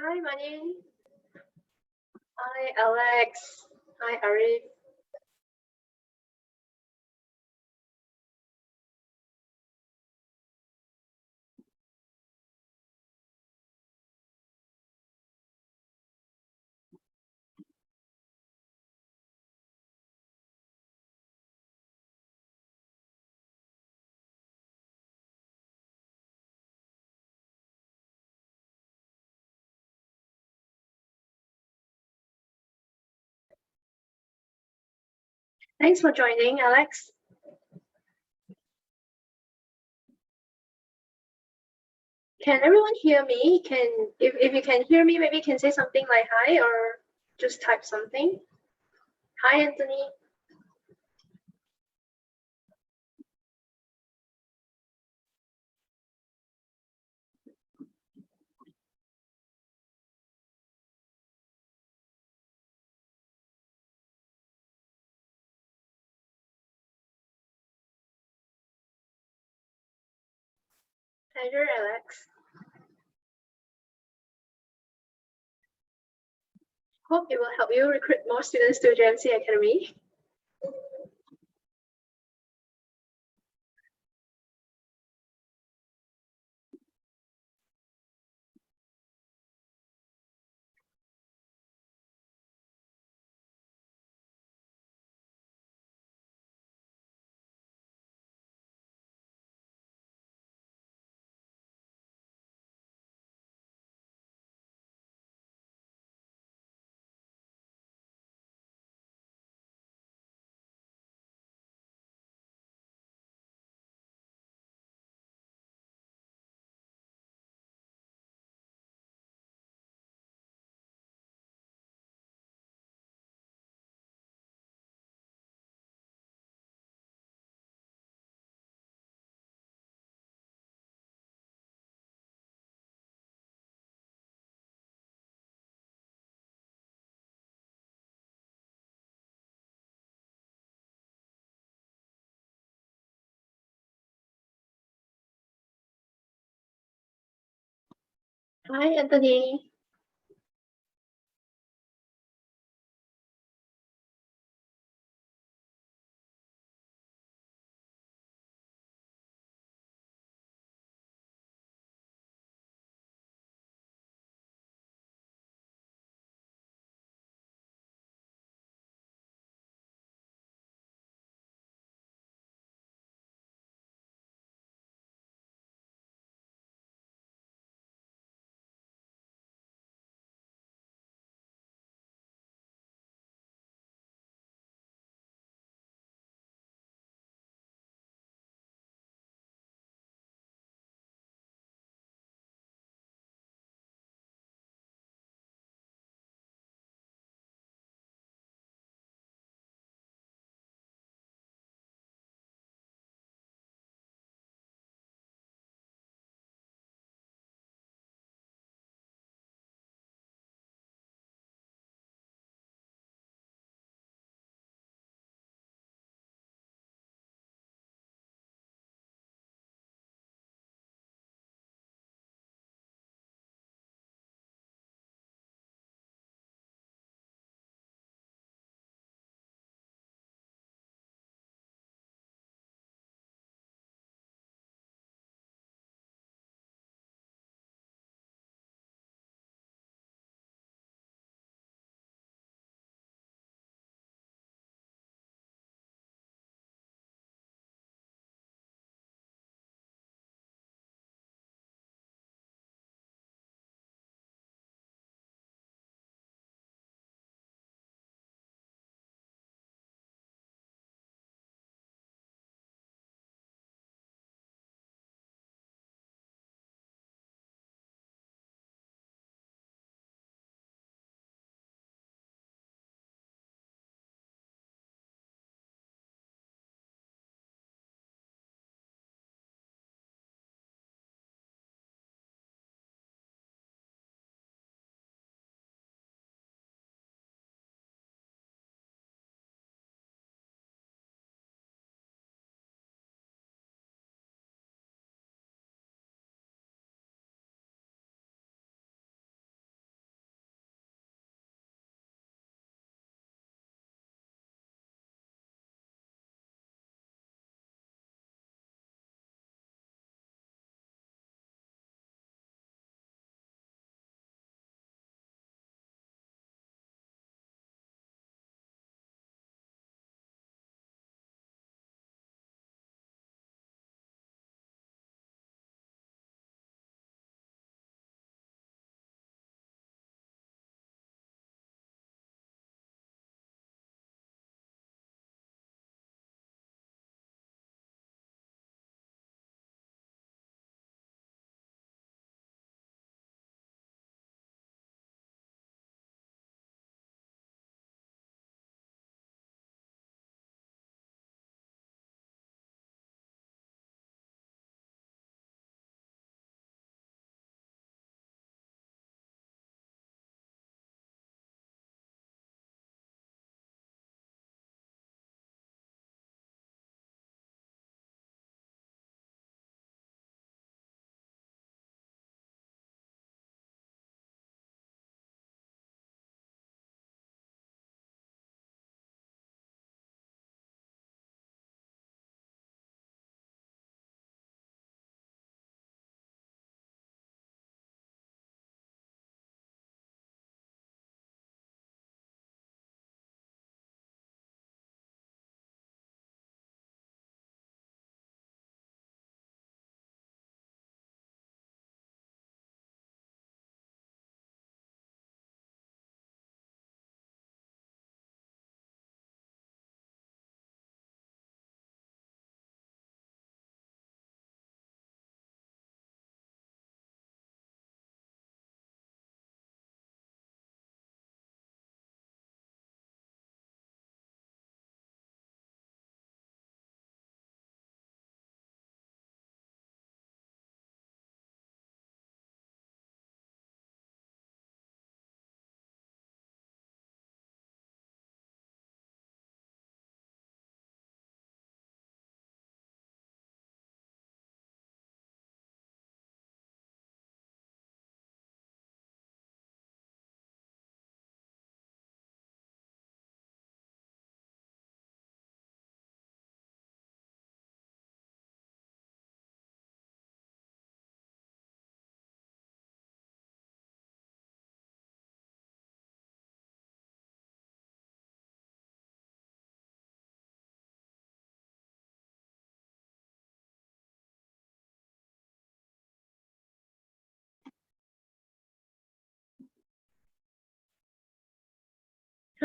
Hi, Manin. Hi, Alex. Hi, Arif. Thanks for joining, Alex. Can everyone hear me? If you can hear me, maybe you can say something like hi or just type something. Hi, Anthony. Pleasure, Alex. Hope it will help you recruit more students to GMT Academy. Hi, Anthony.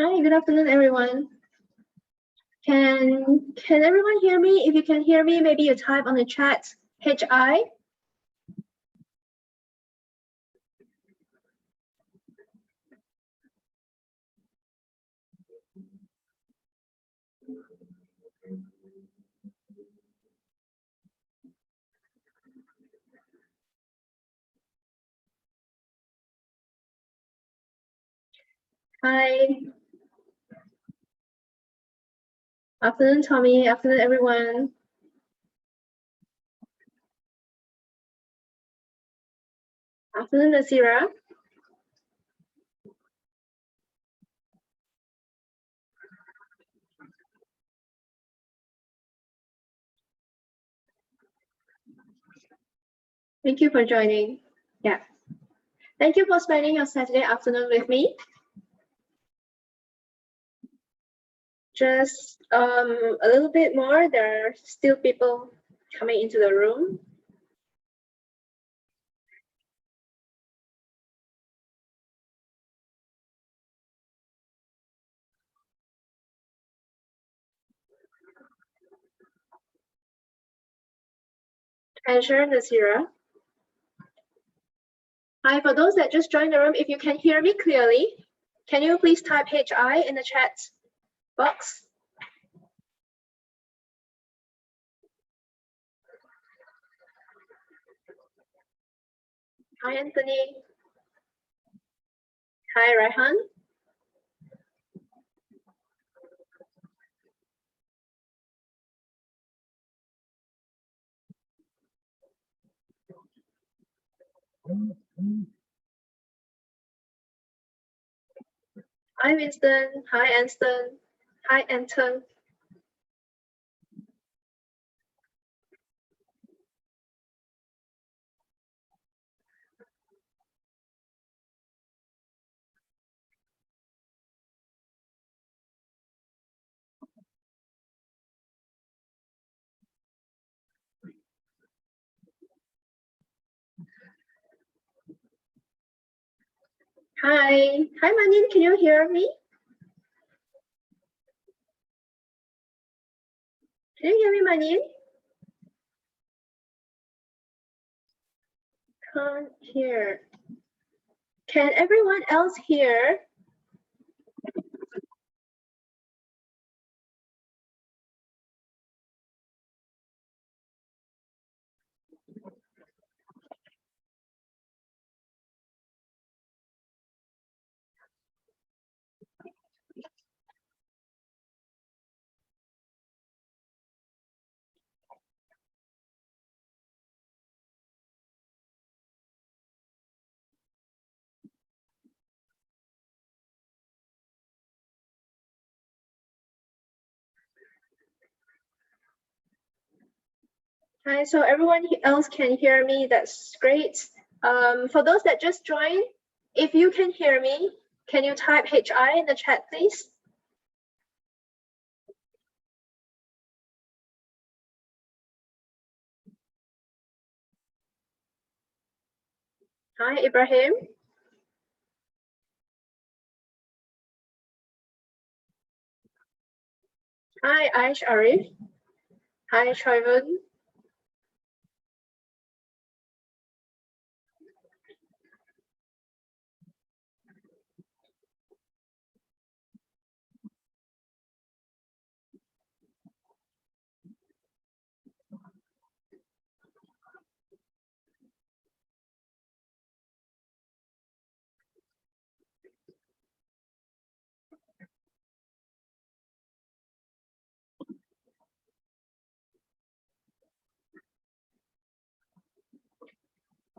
Hi, good afternoon, everyone. Can everyone hear me? If you can hear me, maybe you type on the chat HI. Hi. Afternoon, Tommy. Afternoon, everyone. Afternoon, Nasira. Thank you for joining. Yeah. Thank you for spending your Saturday afternoon with me. Just a little bit more. There are still people coming into the room. Azure, Nasira. Hi, for those that just joined the room, if you can hear me clearly, can you please type HI in the chat box? Hi, Anthony. Hi, Raihan. Hi, Winston. Hi, Anston. Hi, Anton. Hi. Hi, Manin. Can you hear me? Can you hear me, Manin? Can't hear. Can everyone else hear? Hi, so everyone else can hear me. That's great. For those that just joined, if you can hear me, can you type HI in the chat, please? Hi, Ibrahim. Hi, Aish Arif. Hi, Trayvon.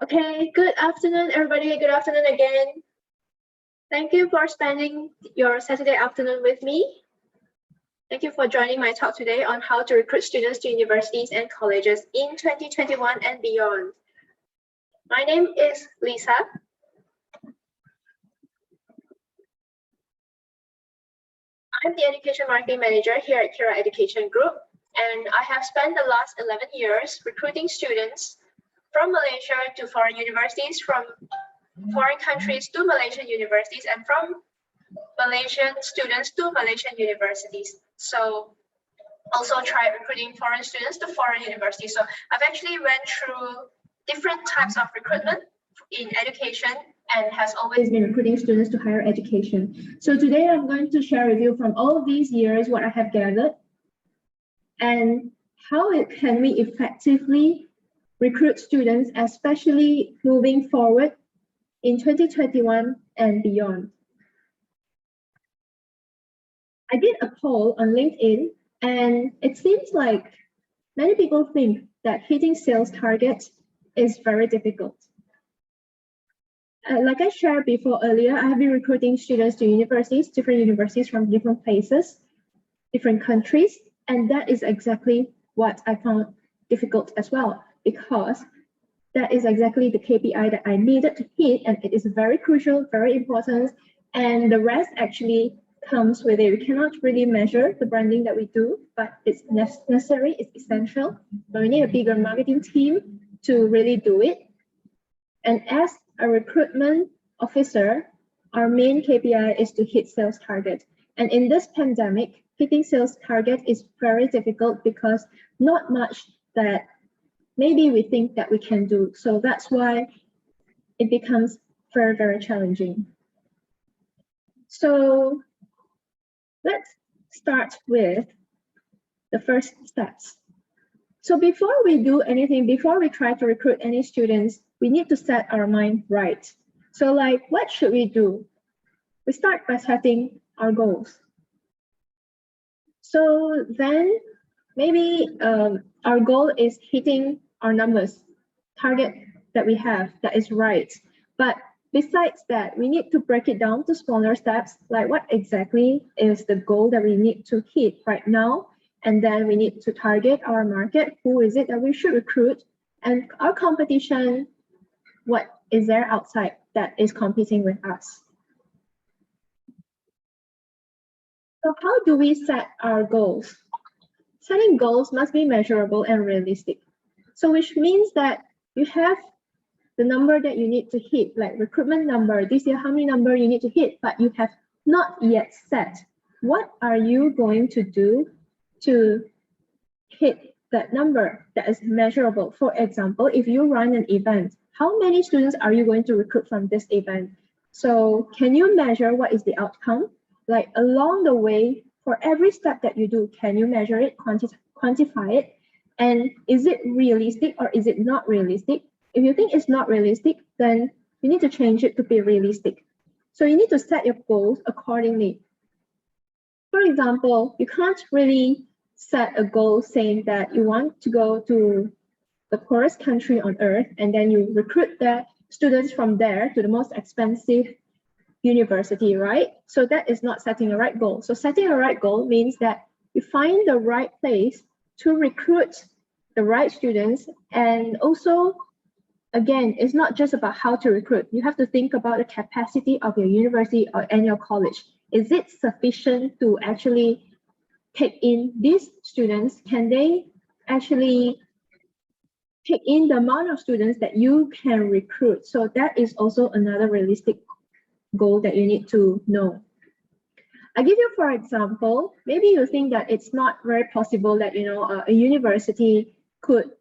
Okay, good afternoon, everybody. Good afternoon again. Thank you for spending your Saturday afternoon with me. Thank you for joining my talk today on how to recruit students to universities and colleges in 2021 and beyond. My name is Lisa. I'm the Education Marketing Manager here at QERA Education Group, and I have spent the last 11 years recruiting students from Malaysia to foreign universities, from foreign countries to Malaysian universities, and from Malaysian students to Malaysian universities. So also try recruiting foreign students to foreign universities. So I've actually went through different types of recruitment in education and has always been recruiting students to higher education. So today I'm going to share with you from all these years what I have gathered and how can we effectively recruit students, especially moving forward in 2021 and beyond. I did a poll on LinkedIn, and it seems like many people think that hitting sales targets is very difficult. Like I shared before earlier, I have been recruiting students to universities, different universities from different places, different countries, and that is exactly what I found difficult as well, because that is exactly the KPI that I needed to hit, and it is very crucial, very important, and the rest actually comes with it. We cannot really measure the branding that we do, but it's necessary, it's essential. But we need a bigger marketing team to really do it. And as a recruitment officer, our main KPI is to hit sales target. And in this pandemic, hitting sales target is very difficult because not much that maybe we think that we can do. So that's why it becomes very, very challenging. So let's start with the first steps. So before we do anything, before we try to recruit any students, we need to set our mind right. So like, what should we do? We start by setting our goals. So then maybe our goal is hitting our numbers, target that we have, that is right. But besides that, we need to break it down to smaller steps, like what exactly is the goal that we need to hit right now. And then we need to target our market. Who is it that we should recruit? And our competition, what is there outside that is competing with us? So how do we set our goals? Setting goals must be measurable and realistic. So which means that you have the number that you need to hit, like recruitment number, this year how many number you need to hit, but you have not yet set. What are you going to do to hit that number that is measurable? For example, if you run an event, how many students are you going to recruit from this event? So can you measure what is the outcome? Like along the way, for every step that you do, can you measure it, quantify it? And is it realistic or is it not realistic? If you think it's not realistic, then you need to change it to be realistic. So you need to set your goals accordingly. For example, you can't really set a goal saying that you want to go to the poorest country on earth and then you recruit the students from there to the most expensive university, right? So that is not setting a right goal. So setting a right goal means that you find the right place to recruit the right students. And also, again, it's not just about how to recruit. You have to think about the capacity of your university and your college. Is it sufficient to actually take in these students? Can they actually take in the amount of students that you can recruit? So that is also another realistic goal that you need to know. I give you, for example, maybe you think that it's not very possible that a university could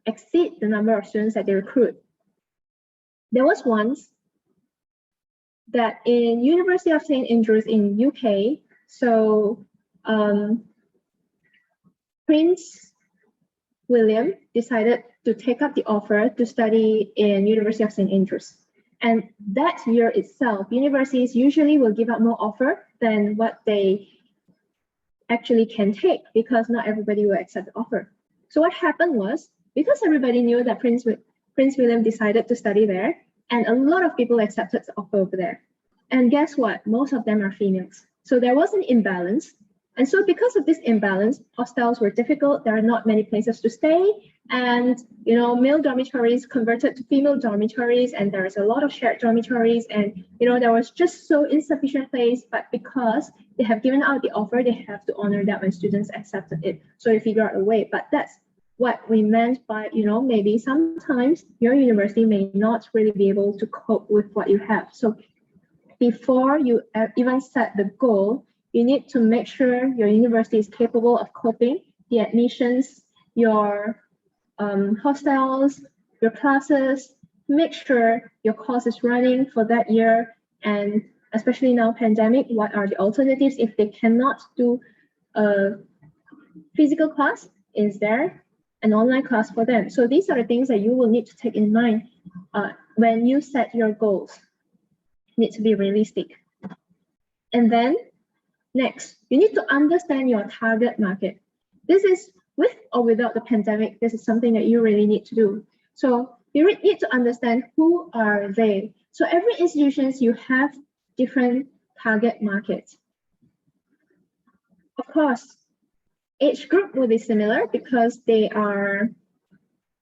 exceed the number of students that they recruit. There was once that in University of St. Andrews in UK, so Prince William decided to take up the offer to study in University of St. Andrews. And that year itself, universities usually will give out more offer than what they actually can take because not everybody will accept the offer. So what happened was, because everybody knew that Prince William decided to study there, and a lot of people accepted the offer over there. And guess what? Most of them are females. So there was an imbalance. And so because of this imbalance, hostels were difficult. There are not many places to stay. And, male dormitories converted to female dormitories. And there is a lot of shared dormitories. And, there was just so insufficient place. But because they have given out the offer, they have to honor that when students accepted it. So they figure out a way. But that's what we meant by, maybe sometimes your university may not really be able to cope with what you have. So before you even set the goal, you need to make sure your university is capable of coping the admissions, your hostels, your classes, make sure your course is running for that year, and especially now pandemic, what are the alternatives if they cannot do a physical class? Is there an online class for them? So these are the things that you will need to take in mind when you set your goals. Need to be realistic. And then next, you need to understand your target market. This is with or without the pandemic, this is something that you really need to do. So you need to understand who are they. So every institutions, you have different target markets. Of course, age group will be similar because they are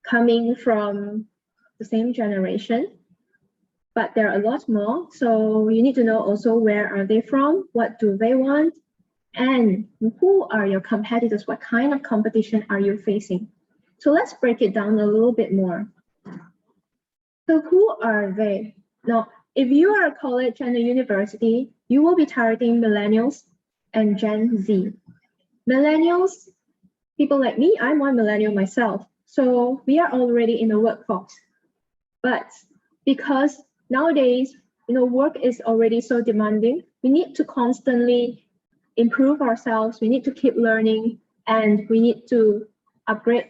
coming from the same generation, but there are a lot more. So you need to know also where are they from, what do they want, and who are your competitors, what kind of competition are you facing? So let's break it down a little bit more. So who are they? Now, if you are a college and a university, you will be targeting millennials and Gen Z. Millennials, people like me, I'm one millennial myself. So we are already in the workforce. But because nowadays, work is already so demanding, we need to constantly improve ourselves, we need to keep learning, and we need to upgrade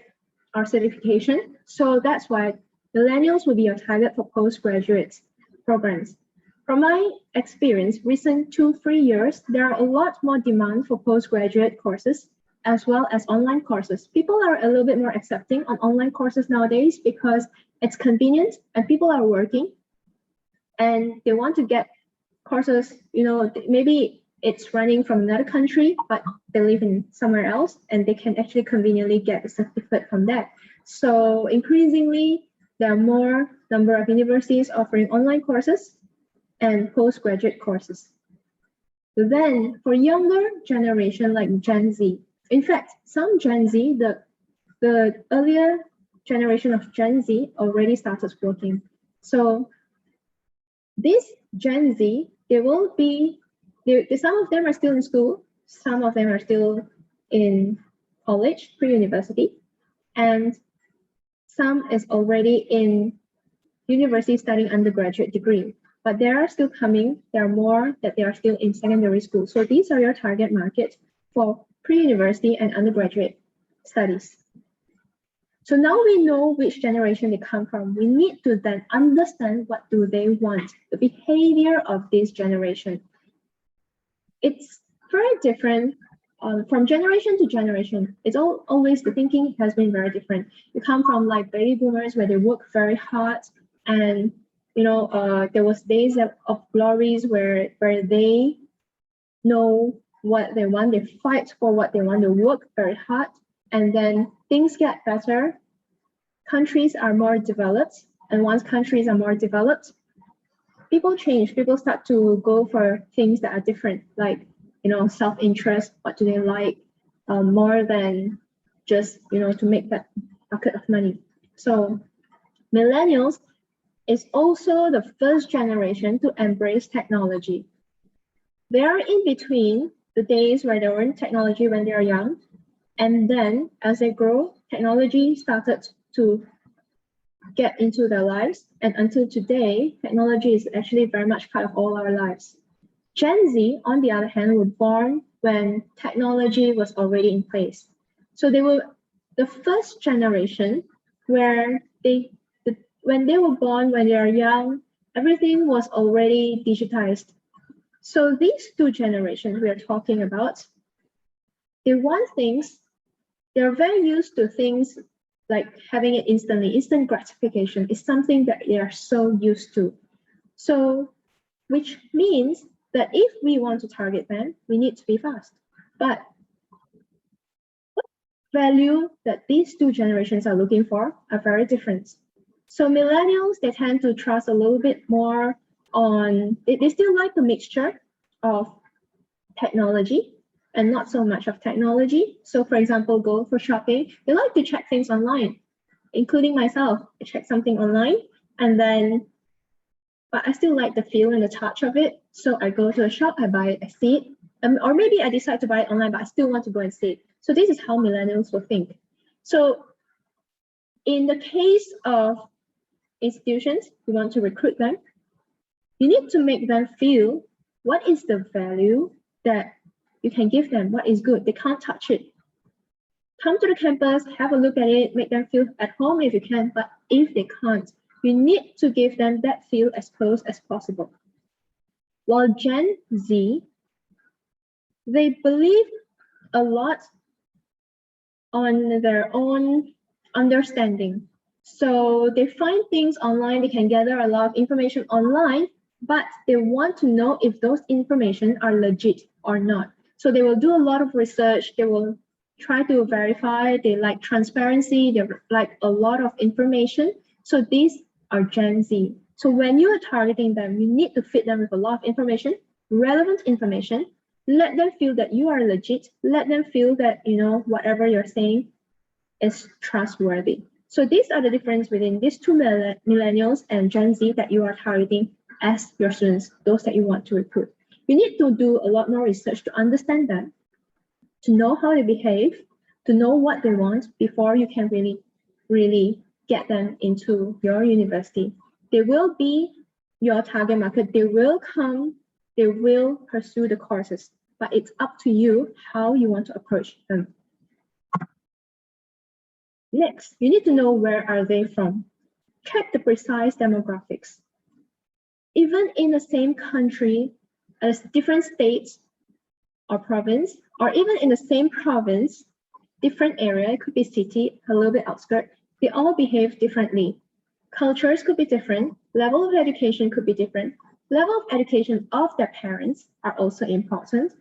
our certification. So that's why millennials will be your target for postgraduate programs. From my experience, recent 2-3 years, there are a lot more demand for postgraduate courses as well as online courses. People are a little bit more accepting on online courses nowadays because it's convenient and people are working and they want to get courses, maybe it's running from another country, but they live in somewhere else and they can actually conveniently get a certificate from that. So increasingly, there are more number of universities offering online courses and postgraduate courses. Then for younger generation like Gen Z, in fact, some Gen Z, the earlier generation of Gen Z already started working. So this Gen Z, some of them are still in school, some of them are still in college, pre-university, and some is already in university studying undergraduate degree. But there are still coming, there are more that they are still in secondary school. So these are your target market for pre-university and undergraduate studies. So now we know which generation they come from. We need to then understand what do they want, the behavior of this generation. It's very different from generation to generation. It's always the thinking has been very different. You come from like baby boomers where they work very hard and there was days of glories where they know what they want, they fight for what they want, they work very hard, and then things get better. Countries are more developed, and once countries are more developed, people change. People start to go for things that are different, like self-interest. What do they like more than just to make that bucket of money? So millennials is also the first generation to embrace technology. They are in between the days where they were in technology when they are young, and then as they grow, technology started to get into their lives, and until today, technology is actually very much part of all our lives. Gen Z, on the other hand, were born when technology was already in place. So they were the first generation where when they were born, when they are young, everything was already digitized. So these two generations we are talking about, they want things, they're very used to things like having it instantly. Instant gratification is something that they are so used to. So, which means that if we want to target them, we need to be fast. But what value that these two generations are looking for are very different. So millennials, they tend to trust a little bit more on, they still like the mixture of technology and not so much of technology. So for example, go for shopping, they like to check things online, including myself. I check something online and then but I still like the feel and the touch of it. So I go to a shop, I buy it, I see it. Or maybe I decide to buy it online, but I still want to go and see it. So this is how millennials will think. So in the case of institutions, you want to recruit them, you need to make them feel what is the value that you can give them, what is good. They can't touch it. Come to the campus, have a look at it, make them feel at home if you can, but if they can't, you need to give them that feel as close as possible. While Gen Z, they believe a lot on their own understanding. So they find things online, they can gather a lot of information online, but they want to know if those information are legit or not. So they will do a lot of research, they will try to verify, they like transparency, they like a lot of information. So these are Gen Z. So when you are targeting them, you need to feed them with a lot of information, relevant information, let them feel that you are legit, let them feel that, you know, whatever you're saying is trustworthy. So these are the difference within these two millennials and Gen Z that you are targeting as your students, those that you want to recruit. You need to do a lot more research to understand them, to know how they behave, to know what they want before you can really get them into your university. They will be your target market. They will come, they will pursue the courses, but it's up to you how you want to approach them. Next, you need to know where are they from. Check the precise demographics. Even in the same country, as different states or province, or even in the same province, different area, it could be city, a little bit outskirt, they all behave differently. Cultures could be different, level of education could be different, level of education of their parents are also important,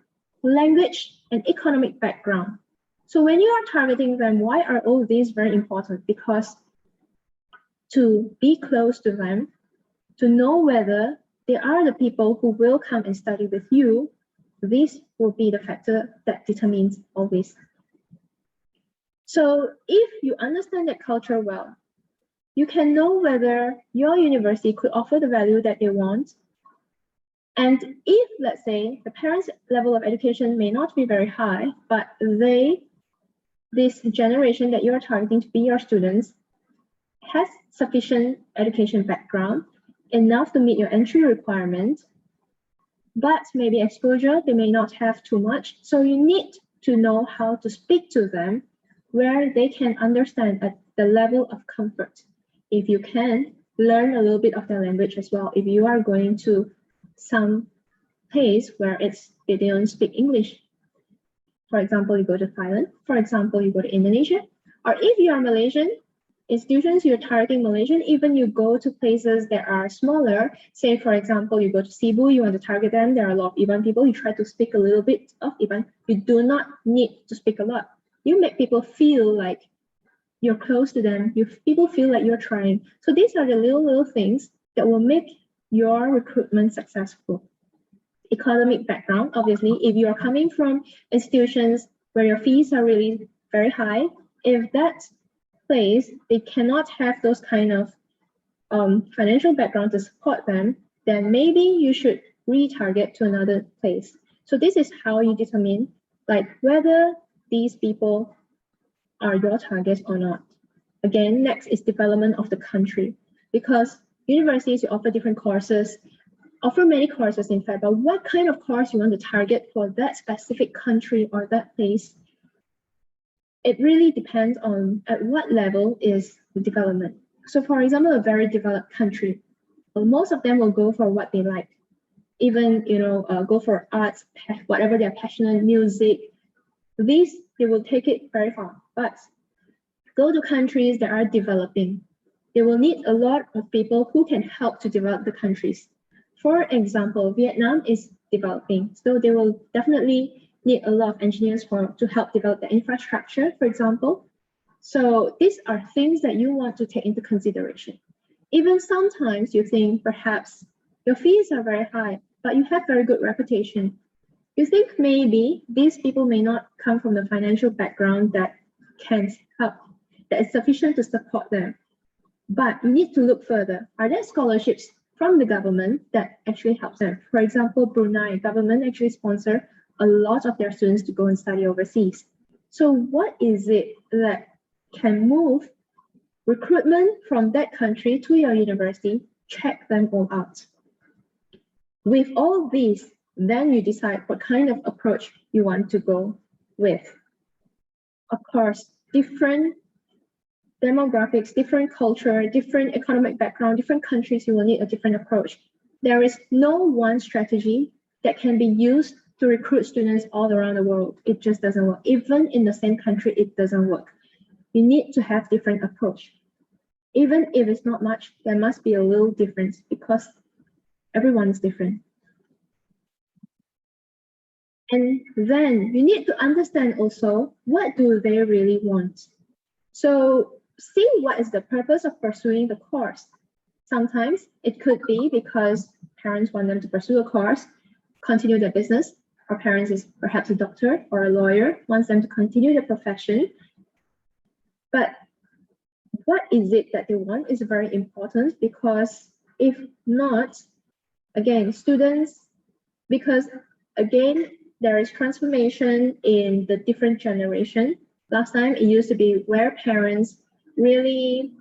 language and economic background. So when you are targeting them, why are all these very important? Because to be close to them, to know whether they are the people who will come and study with you, this will be the factor that determines all this. So if you understand that culture well, you can know whether your university could offer the value that they want. And if, let's say, the parents' level of education may not be very high, but this generation that you are targeting to be your students has sufficient education background, enough to meet your entry requirement, but maybe exposure, they may not have too much. So you need to know how to speak to them where they can understand at the level of comfort. If you can, learn a little bit of their language as well. If you are going to some place where they don't speak English, for example, you go to Thailand, for example, you go to Indonesia, or if you are Malaysian, institutions you're targeting Malaysian, even you go to places that are smaller, say for example, you go to Cebu, you want to target them, there are a lot of Iban people, you try to speak a little bit of Iban, you do not need to speak a lot. You make people feel like you're close to them, people feel like you're trying. So these are the little things that will make your recruitment successful. Economic background, obviously, if you are coming from institutions where your fees are really very high, if that place, they cannot have those kind of financial background to support them, then maybe you should retarget to another place. So this is how you determine like whether these people are your targets or not. Again, next is development of the country, because universities, you offer different courses, offer many courses in fact, but what kind of course you want to target for that specific country or that place, it really depends on at what level is the development. So for example, a very developed country, most of them will go for what they like. Even, go for arts, whatever they're passionate, music, these, they will take it very far. But go to countries that are developing, they will need a lot of people who can help to develop the countries. For example, Vietnam is developing, so they will definitely need a lot of engineers to help develop the infrastructure, for example. So these are things that you want to take into consideration. Even sometimes you think perhaps your fees are very high, but you have very good reputation. You think maybe these people may not come from the financial background that can help, that is sufficient to support them. But you need to look further. Are there scholarships? from the government that actually helps them. For example, Brunei government actually sponsor a lot of their students to go and study overseas. So what is it that can move recruitment from that country to your university? Check them all out. With all these, then you decide what kind of approach you want to go with. Of course, different demographics, different culture, different economic background, different countries, you will need a different approach. There is no one strategy that can be used to recruit students all around the world. It just doesn't work. Even in the same country, it doesn't work. You need to have different approach. Even if it's not much, there must be a little difference because everyone is different. And then you need to understand also, what do they really want? So see what is the purpose of pursuing the course. Sometimes it could be because parents want them to pursue a course, continue their business, or parents is perhaps a doctor or a lawyer, wants them to continue their profession. But what is it that they want is very important, because if not, again, students, because again, there is transformation in the different generation. Last time it used to be where parents really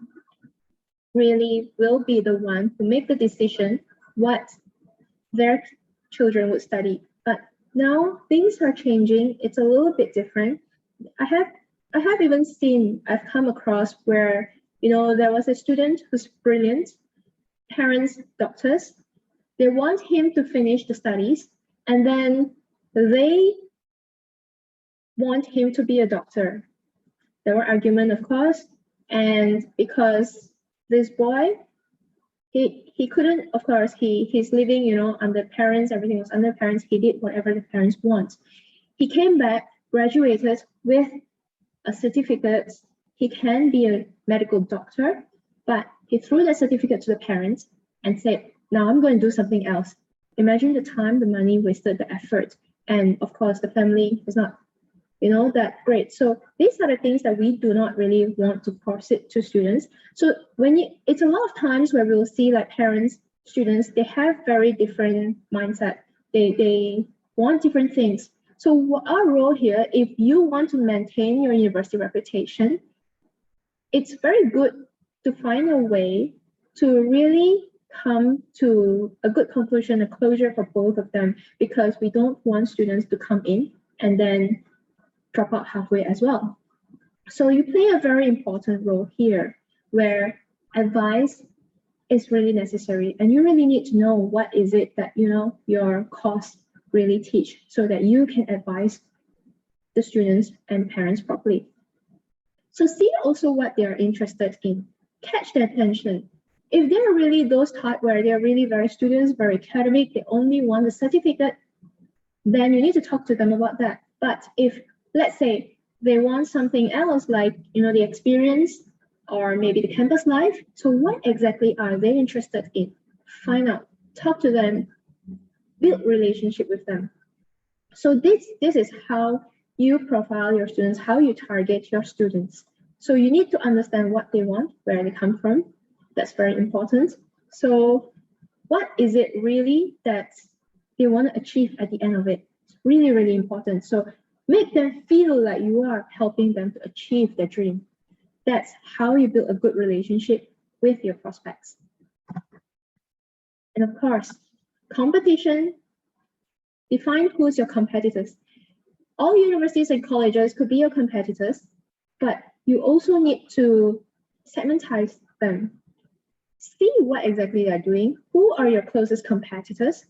will be the one to make the decision what their children would study. But now things are changing. It's a little bit different. I have even seen, I've come across where, there was a student who's brilliant, parents, doctors, they want him to finish the studies, and then they want him to be a doctor. There were arguments, of course, and because this boy, he couldn't, of course, he's living, under parents, everything was under parents, he did whatever the parents want. He came back, graduated with a certificate. He can be a medical doctor, but he threw that certificate to the parents and said, now I'm going to do something else. Imagine the time, the money wasted, the effort. And of course, the family is not, that great. So these are the things that we do not really want to force it to students. So it's a lot of times where we'll see like parents, students, they have very different mindset. They want different things. So our role here, if you want to maintain your university reputation, it's very good to find a way to really come to a good conclusion, a closure for both of them, because we don't want students to come in and then drop out halfway as well. So you play a very important role here, where advice is really necessary, and you really need to know what is it that your course really teach, so that you can advise the students and parents properly. So see also what they are interested in, catch their attention. If they're really those type where they're really very students, very academic, they only want the certificate, then you need to talk to them about that. But if, let's say, they want something else, like the experience or maybe the campus life, so what exactly are they interested in? Find out, talk to them, build relationship with them. So this is how you profile your students, how you target your students. So you need to understand what they want, where they come from. That's very important. So what is it really that they want to achieve at the end of it? It's really, really important. So make them feel like you are helping them to achieve their dream. That's how you build a good relationship with your prospects. And of course, competition, define who's your competitors. All universities and colleges could be your competitors, but you also need to segmentize them. See what exactly they're doing. Who are your closest competitors?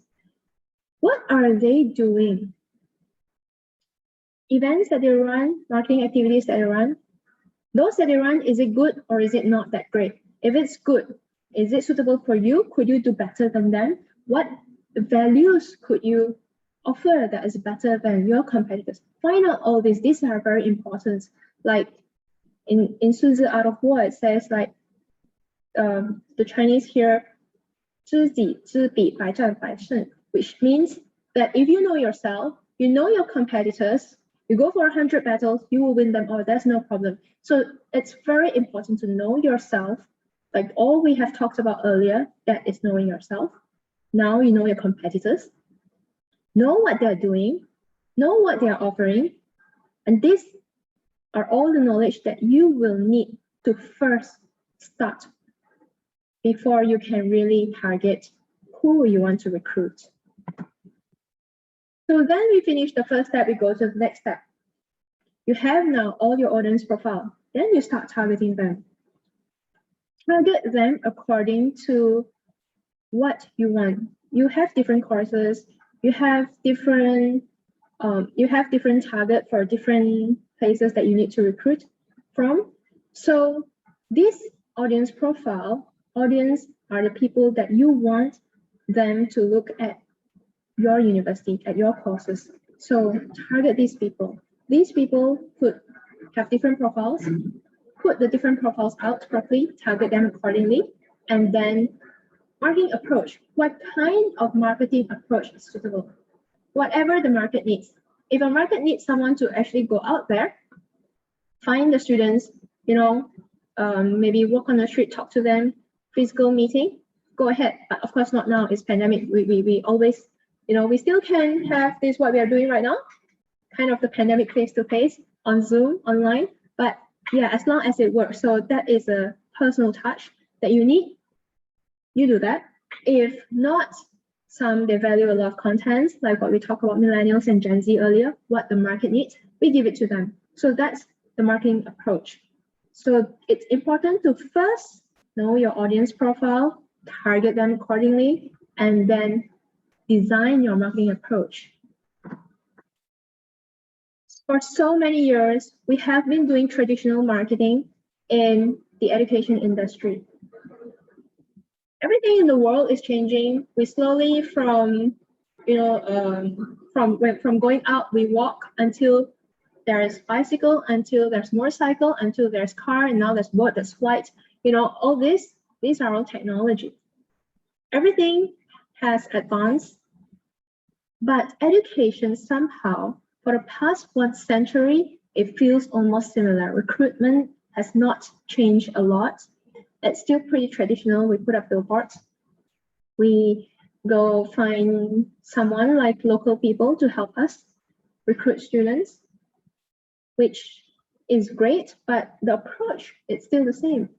What are they doing? Events that they run, marketing activities that they run, those that they run, is it good or is it not that great? If it's good, is it suitable for you? Could you do better than them? What values could you offer that is better than your competitors? Find out all this. These are very important. Like in Sun Tzu Art of War, it says like the Chinese here, 知己知彼，百战百胜, which means that if you know yourself, you know your competitors, you go for 100 battles, you will win them all. There's no problem. So it's very important to know yourself like all we have talked about earlier, that is knowing yourself. Now you know your competitors, know what they're doing, know what they're offering, and these are all the knowledge that you will need to first start before you can really target who you want to recruit. So then we finish the first step, we go to the next step. You have now all your audience profile. Then you start targeting them. Target them according to what you want. You have different courses, you have different target for different places that you need to recruit from. So this audience profile, audience are the people that you want them to look at your university, at your courses. So target these people. These people could have different profiles, put the different profiles out properly, target them accordingly, and then marketing approach. What kind of marketing approach is suitable? Whatever the market needs. If a market needs someone to actually go out there, find the students, maybe walk on the street, talk to them, physical meeting, go ahead. But of course, not now, it's pandemic. We always, we still can have this, what we are doing right now, kind of the pandemic face-to-face on Zoom, online. But yeah, as long as it works. So that is a personal touch that you need. You do that. If not, they value a lot of content, like what we talked about millennials and Gen Z earlier, what the market needs, we give it to them. So that's the marketing approach. So it's important to first know your audience profile, target them accordingly, and then design your marketing approach. For so many years, we have been doing traditional marketing in the education industry. Everything in the world is changing. We slowly from going out, we walk until there's bicycle, until there's motorcycle, until there's car, and now there's boat, there's flight. All these are all technology. Everything has advanced, but education somehow, for the past 1 century, it feels almost similar. Recruitment has not changed a lot. It's still pretty traditional. We put up billboards. We go find someone like local people to help us recruit students, which is great, but the approach is still the same.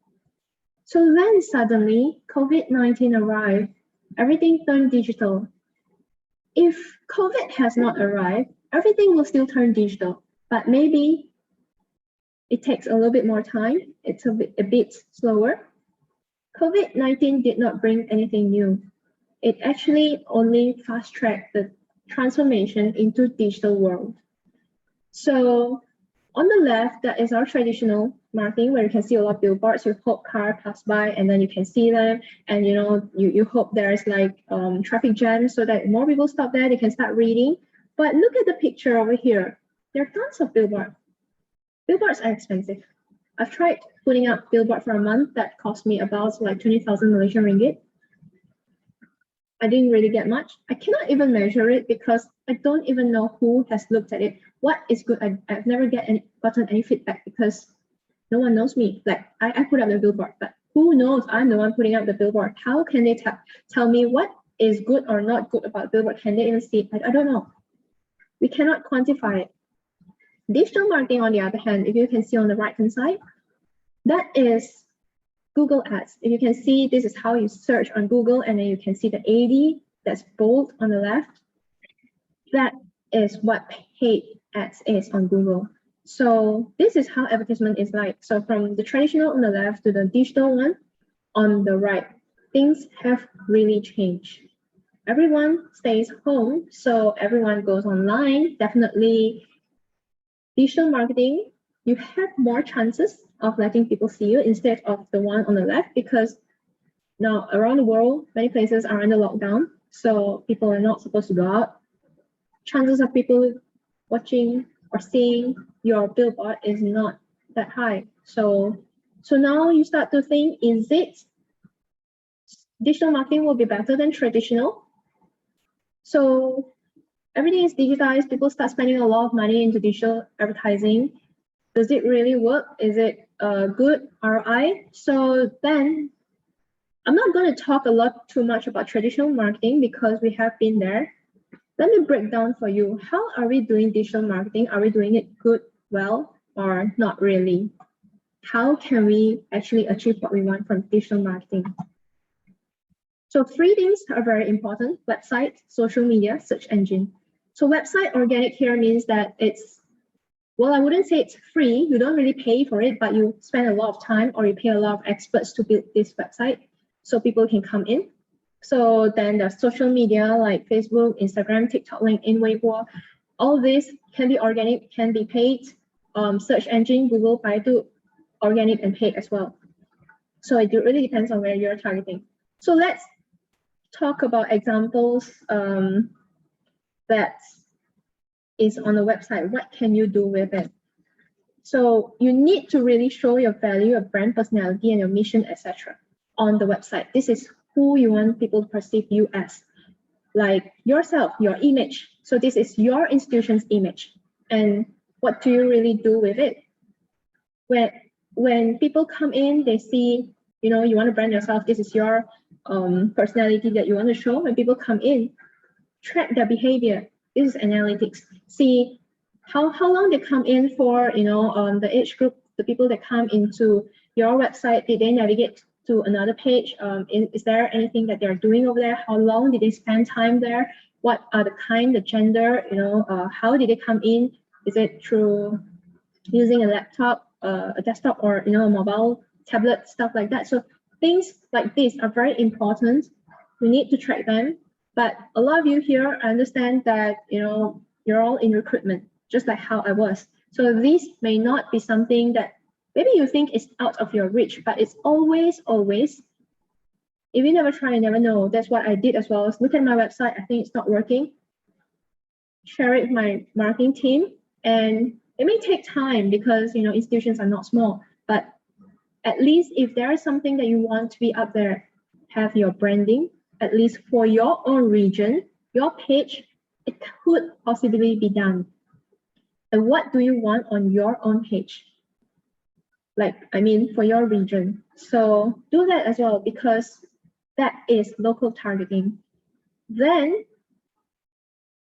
So then suddenly COVID-19 arrived, everything turned digital. If COVID has not arrived, everything will still turn digital, but maybe it takes a little bit more time. It's a bit slower. COVID-19 did not bring anything new. It actually only fast-tracked the transformation into digital world. So on the left, that is our traditional marketing where you can see a lot of billboards. You hope car pass by and then you can see them, and you hope there's like traffic jams so that more people stop there, they can start reading. But look at the picture over here. There are tons of billboards. Billboards are expensive. I've tried putting up billboard for a month. That cost me about like 20,000 Malaysian ringgit. I didn't really get much. I cannot even measure it because I don't even know who has looked at it. What is good? I've never gotten any feedback because no one knows me. Like I put up the billboard, but who knows? I'm the one putting up the billboard. How can they tell me what is good or not good about billboard? Can they even see it? I don't know. We cannot quantify it. Digital marketing, on the other hand, if you can see on the right-hand side, that is Google Ads. If you can see, this is how you search on Google, and then you can see the AD that's bold on the left. That is what paid ads is on Google. So this is how advertisement is like. So from the traditional on the left to the digital one on the right, things have really changed. Everyone stays home, so everyone goes online. Definitely digital marketing, you have more chances of letting people see you instead of the one on the left, because now around the world, many places are under lockdown, so people are not supposed to go out. Chances of people watching or seeing your billboard is not that high. So now you start to think, is it digital marketing will be better than traditional? So everything is digitized. People start spending a lot of money into digital advertising. Does it really work? Is it a good ROI? So then I'm not going to talk a lot too much about traditional marketing because we have been there. Let me break down for you. How are we doing digital marketing? Are we doing it good, well, or not really? How can we actually achieve what we want from digital marketing? So 3 things are very important: website, social media, search engine. So website organic here means that it's, well, I wouldn't say it's free. You don't really pay for it, but you spend a lot of time or you pay a lot of experts to build this website so people can come in. So then the social media like Facebook, Instagram, TikTok, LinkedIn, Weibo, all this can be organic, can be paid. Search engine, Google, Baidu, organic and paid as well. So it really depends on where you're targeting. So let's talk about examples that is on the website. What can you do with it? So you need to really show your value, your brand personality, and your mission, etc. on the website. This is who you want people to perceive you as, like yourself, your image. So this is your institution's image. And what do you really do with it? When people come in, they see, you know, you want to brand yourself. This is your personality that you want to show. When people come in, track their behavior. This is analytics. See how long they come in for, you know, the age group, the people that come into your website, did they navigate to another page? Is there anything that they're doing over there? How long did they spend time there? What are the kind, the gender, you know, how did they come in? Is it through using a laptop, a desktop, or, you know, a mobile tablet, stuff like that? So things like this are very important. We need to track them. But a lot of you here, I understand that, you know, you're all in recruitment, just like how I was. So this may not be something that maybe you think is out of your reach, but it's always, if you never try, you never know. That's what I did as well. Look at my website, I think it's not working. Share it with my marketing team. And it may take time because, you know, institutions are not small, but at least if there is something that you want to be up there, have your branding, at least for your own region, your page, it could possibly be done. And what do you want on your own page? Like, I mean, for your region. So do that as well, because that is local targeting. Then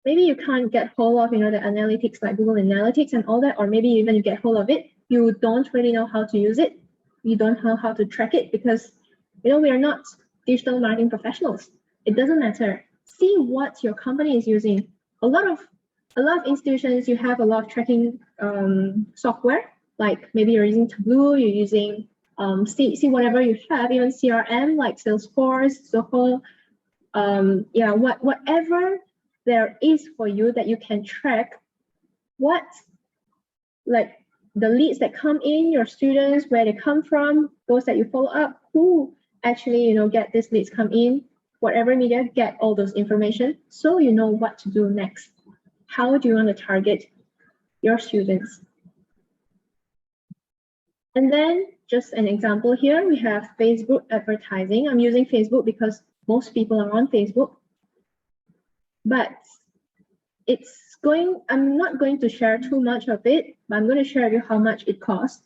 maybe you can't get hold of, you know, the analytics like Google Analytics and all that, or maybe even you get hold of it, you don't really know how to use it. You don't know how to track it because, you know, we are not digital marketing professionals. It doesn't matter. See what your company is using. A lot of institutions, you have a lot of tracking software, like maybe you're using Tableau, you're using see whatever you have, even CRM like Salesforce, Zoho, yeah, whatever there is for you that you can track what, like the leads that come in, your students, where they come from, those that you follow up, who actually, you know, get these leads come in, whatever media, get all those information so you know what to do next. How do you want to target your students? And then just an example here, we have Facebook advertising. I'm using Facebook because most people are on Facebook, but I'm not going to share too much of it, but I'm going to share with you how much it costs.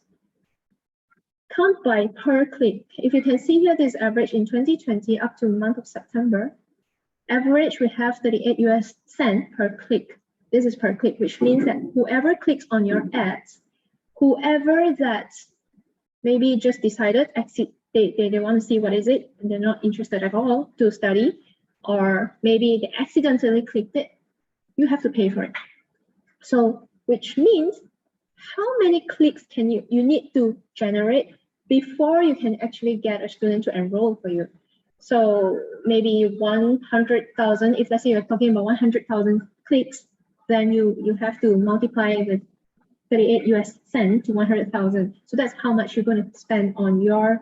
Count by per click. If you can see here, this average in 2020 up to the month of September. Average, we have 38 US cents per click. This is per click, which means that whoever clicks on your ads, whoever that maybe just decided they want to see what is it, and they're not interested at all to study, or maybe they accidentally clicked it, you have to pay for it. So, which means how many clicks can you need to generate before you can actually get a student to enroll for you? So maybe 100,000, if let's say you're talking about 100,000 clicks, then you have to multiply with 38 US cents to 100,000. So that's how much you're going to spend on your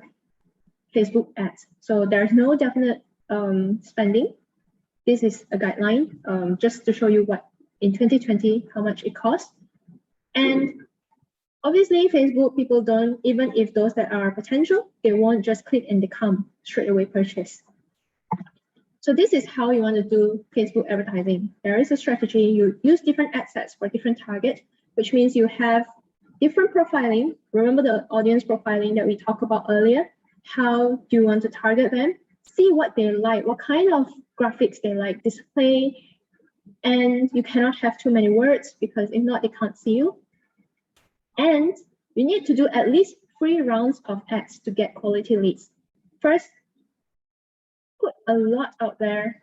Facebook ads. So there's no definite spending. This is a guideline just to show you what in 2020, how much it costs. And obviously Facebook, people don't, even if those that are potential, they won't just click and they come straight away purchase. So this is how you want to do Facebook advertising. There is a strategy. You use different ad sets for different targets, which means you have different profiling. Remember the audience profiling that we talked about earlier? how do you want to target them, see what they like, what kind of graphics they like, display, and you cannot have too many words because if not, they can't see you. And you need to do at least 3 rounds of ads to get quality leads. First, put a lot out there.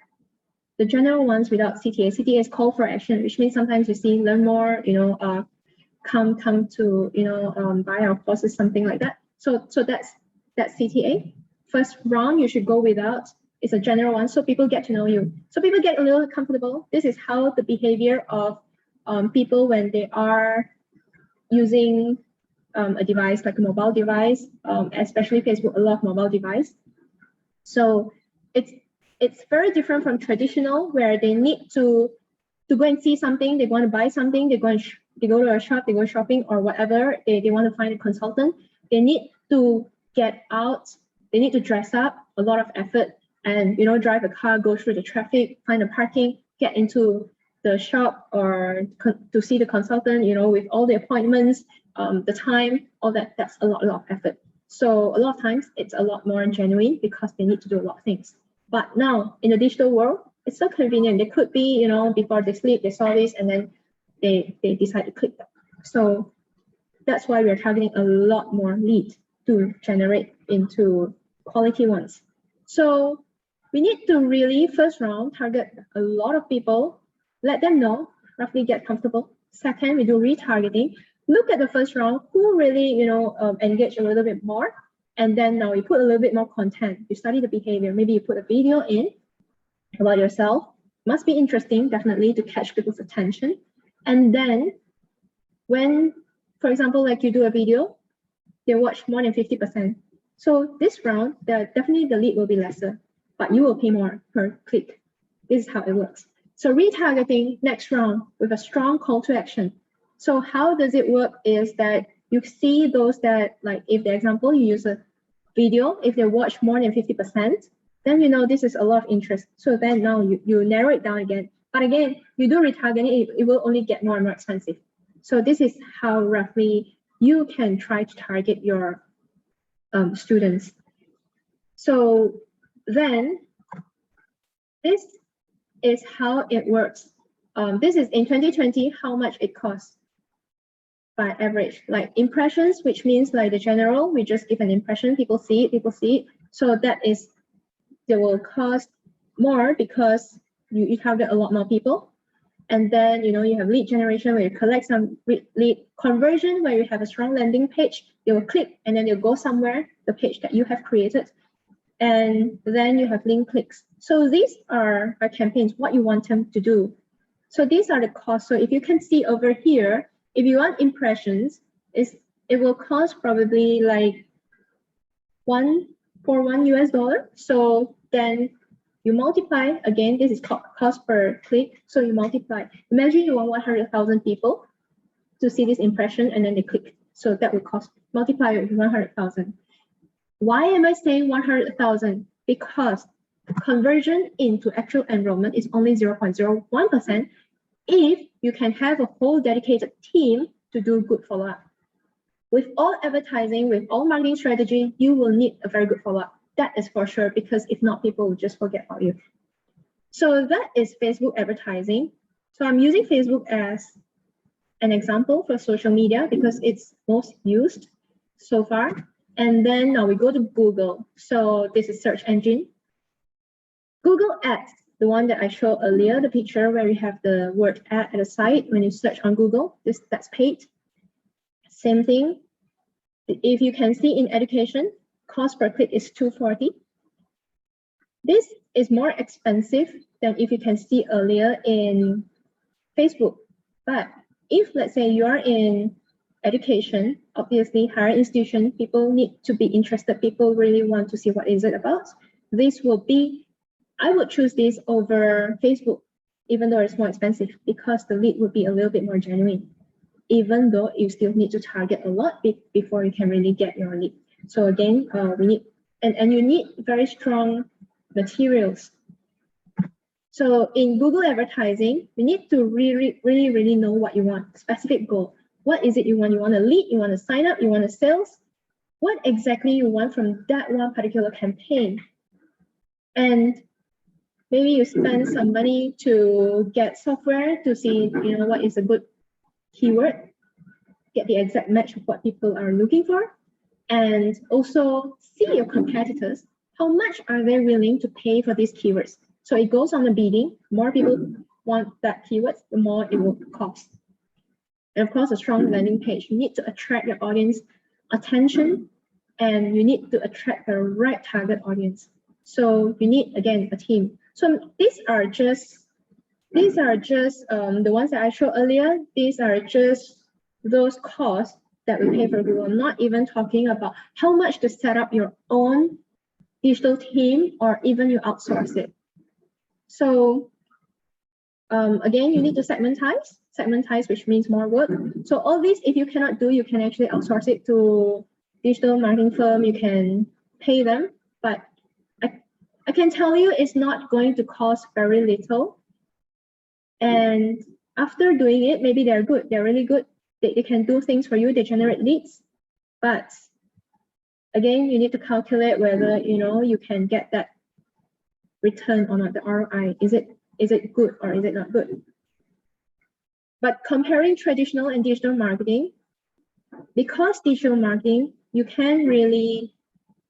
The general ones without CTA. CTA is call for action, which means sometimes you see learn more, come to, buy our courses, something like that. So that's CTA. First round, you should go without. It's a general one, so people get to know you. So people get a little comfortable. This is how the behavior of people when they are using a device like a mobile device, especially Facebook, a lot of mobile device. So it's very different from traditional where they need to go and see something, they want to buy something, they go to a shop, they go shopping or whatever, they want to find a consultant. They need to get out, they need to dress up, a lot of effort, and drive a car, go through the traffic, find a parking, get into the shop or to see the consultant, with all the appointments, the time, all that, that's a lot of effort. So a lot of times it's a lot more genuine because they need to do a lot of things. But now in the digital world, it's so convenient. They could be, before they sleep, they saw this and then they decide to click that. So that's why we're targeting a lot more lead to generate into quality ones. So we need to really, first round, target a lot of people, let them know, roughly get comfortable. Second, we do retargeting. Look at the first round, who really, engage a little bit more. And then now you put a little bit more content. You study the behavior. Maybe you put a video in about yourself. Must be interesting, definitely, to catch people's attention. And then when, for example, like you do a video, they watch more than 50%. So this round, definitely the lead will be lesser, but you will pay more per click. This is how it works. So retargeting next round with a strong call to action. So how does it work is that you see those that, like if the example you use a video, if they watch more than 50%, then this is a lot of interest. So then now you narrow it down again. But again, you do retargeting, it will only get more and more expensive. So this is how roughly you can try to target your students. So then this is how it works. This is in 2020, how much it costs by average, like impressions, which means like the general, we just give an impression, people see it. So that is, they will cost more because you target a lot more people. And then, you have lead generation where you collect some lead conversion, where you have a strong landing page, they will click and then they'll go somewhere, the page that you have created. And then you have link clicks. So these are our campaigns, what you want them to do. So these are the costs. So if you can see over here, if you want impressions, it will cost probably like $1 US. So then you multiply, again, this is cost per click. So you multiply. Imagine you want 100,000 people to see this impression and then they click. So that will cost, multiply with 100,000. Why am I saying 100,000? Because conversion into actual enrollment is only 0.01% if you can have a whole dedicated team to do good follow-up. With all advertising, with all marketing strategy, you will need a very good follow-up. That is for sure, because if not, people will just forget about you. So that is Facebook advertising. So I'm using Facebook as an example for social media because it's most used so far. And then now we go to Google. So this is search engine. Google Ads, the one that I showed earlier, the picture where we have the word ad at the side. When you search on Google, that's paid. Same thing. If you can see in education, cost per click is $2.40. This is more expensive than if you can see earlier in Facebook. But if, let's say, you are in education, obviously higher institution, people need to be interested. People really want to see what is it about. This will be, I would choose this over Facebook, even though it's more expensive, because the lead would be a little bit more genuine, even though you still need to target a lot before you can really get your lead. So again, we need, and you need very strong materials. So in Google advertising, you need to really know what you want, specific goal. What is it you want? You want a lead, you want to sign up, you want a sales. what exactly you want from that one particular campaign. And maybe you spend some money to get software to see, what is a good keyword, get the exact match of what people are looking for, and also see your competitors, how much are they willing to pay for these keywords. So it goes on the bidding. More people want that keyword, the more it will cost. And of course, a strong landing page. You need to attract your audience attention, and you need to attract the right target audience. So you need, again, a team. So these are just the ones that I showed earlier. These are just those costs that we pay for Google. I'm not even talking about how much to set up your own digital team, or even you outsource it. So again, you need to segmentize, which means more work. So all these, if you cannot do, you can actually outsource it to digital marketing firm. You can pay them, but I can tell you it's not going to cost very little. And after doing it, maybe they're good, they're really good. They can do things for you, they generate leads. But again, you need to calculate whether you can get that return or not, the ROI. Is it good or is it not good? But comparing traditional and digital marketing, because digital marketing, you can really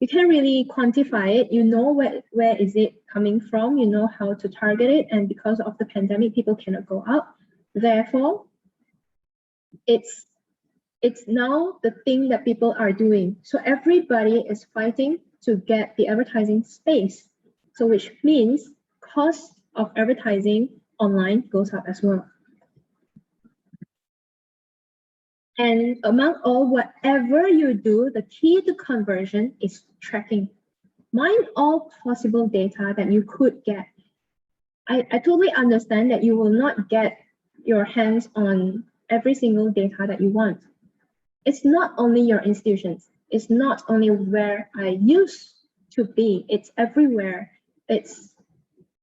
quantify it. You know where is it coming from, you know how to target it, and because of the pandemic, people cannot go out. Therefore, it's now the thing that people are doing. So everybody is fighting to get the advertising space. So which means cost of advertising online goes up as well. And among all, whatever you do, the key to conversion is tracking. Mine all possible data that you could get. I totally understand that you will not get your hands on every single data that you want. It's not only your institutions. It's not only where I used to be. It's everywhere. It's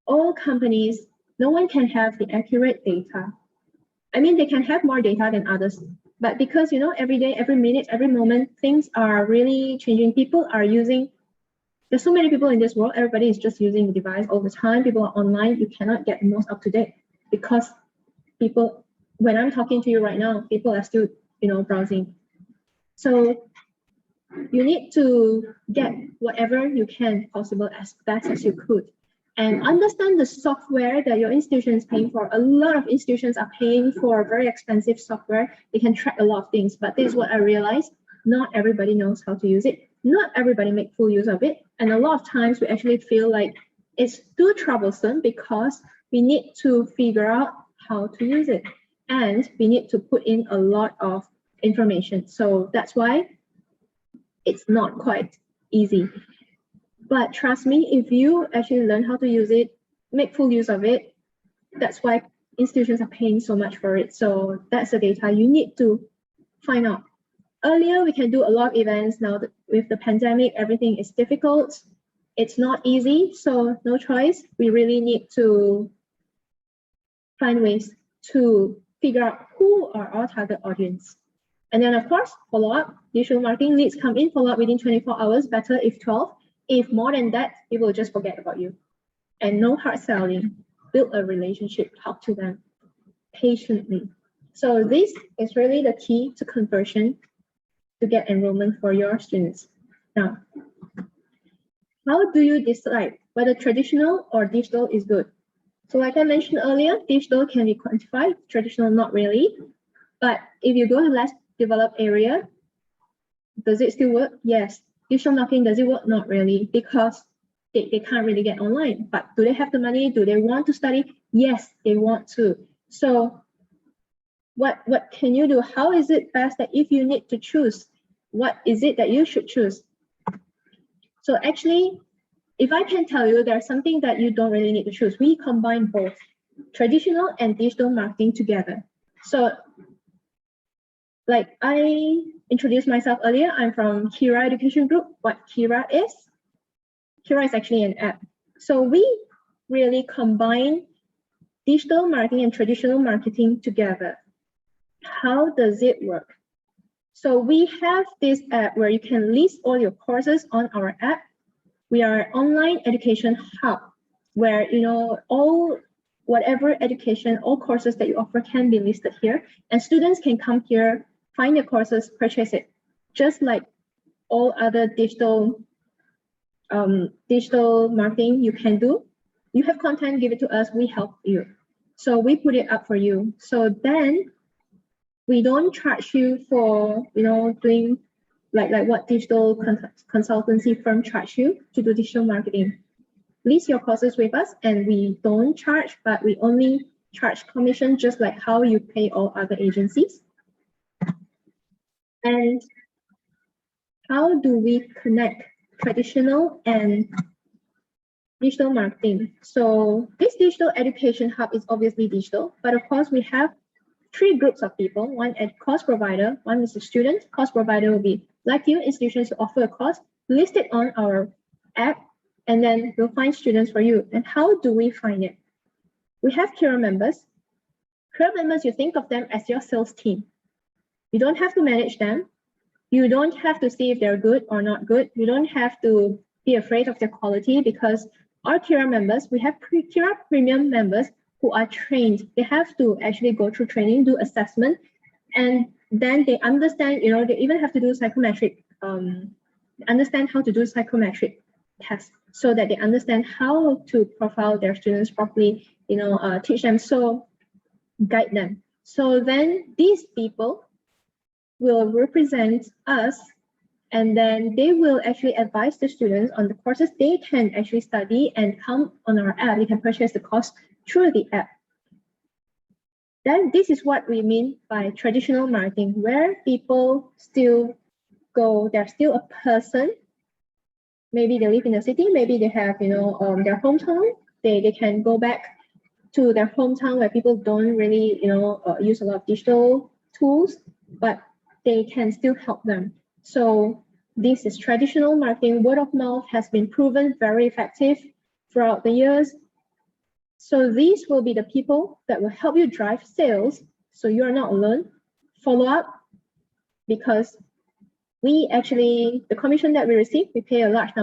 all companies. No one can have the accurate data. I mean, they can have more data than others. But because, every day, every minute, every moment, things are really changing. People are using, there's so many people in this world, everybody is just using the device all the time. People are online, you cannot get the most up to date because people, when I'm talking to you right now, people are still, browsing. So you need to get whatever you can possible as best as you could. And understand the software that your institution is paying for. A lot of institutions are paying for very expensive software. They can track a lot of things, but this is what I realized. Not everybody knows how to use it. Not everybody make full use of it. And a lot of times we actually feel like it's too troublesome because we need to figure out how to use it. And we need to put in a lot of information. So that's why it's not quite easy. But trust me, if you actually learn how to use it, make full use of it, that's why institutions are paying so much for it. So that's the data you need to find out. Earlier, we can do a lot of events. Now with the pandemic, everything is difficult. It's not easy, so no choice. We really need to find ways to figure out who are our target audience. And then of course, follow up, digital marketing leads come in, follow up within 24 hours, better if 12. If more than that, people will just forget about you. And no hard selling. Build a relationship, talk to them patiently. So this is really the key to conversion to get enrollment for your students. Now, how do you decide whether traditional or digital is good? So like I mentioned earlier, digital can be quantified, traditional not really. But if you go to less developed area, does it still work? Yes. Digital marketing, does it work? Not really, because they can't really get online. But do they have the money? Do they want to study? Yes, they want to. So what can you do? How is it best that if you need to choose, what is it that you should choose? So actually, if I can tell you, there's something that you don't really need to choose. We combine both traditional and digital marketing together. So like I introduced myself earlier, I'm from QERA Education Group. What QERA is? QERA is actually an app. So we really combine digital marketing and traditional marketing together. How does it work? So we have this app where you can list all your courses on our app. We are an online education hub where whatever education, all courses that you offer can be listed here, and students can come here, find your courses, purchase it, just like all other digital marketing you can do. You have content, give it to us, we help you. So we put it up for you. So then we don't charge you for doing like what digital consultancy firm charge you to do digital marketing. List your courses with us, and we don't charge, but we only charge commission just like how you pay all other agencies. And how do we connect traditional and digital marketing? So this digital education hub is obviously digital, but of course we have 3 groups of people. One is course provider, one is a student. Course provider will be like you, institutions who offer a course, list it on our app, and then we'll find students for you. And how do we find it? We have QERA members. QERA members, you think of them as your sales team. You don't have to manage them. You don't have to see if they're good or not good. You don't have to be afraid of their quality, because our QERA members, we have QERA premium members who are trained. They have to actually go through training, do assessment, and then they understand, they even have to do psychometric, understand how to do psychometric tests so that they understand how to profile their students properly, teach them, so guide them. So then these people will represent us, and then they will actually advise the students on the courses they can actually study and come on our app. You can purchase the course through the app. Then this is what we mean by traditional marketing, where people still go, they're still a person. Maybe they live in the city, maybe they have, their hometown. They can go back to their hometown where people don't really, use a lot of digital tools, but they can still help them. So this is traditional marketing. Word of mouth has been proven very effective throughout the years. So these will be the people that will help you drive sales. So you're not alone. Follow up, because we actually, the commission that we receive, we pay a large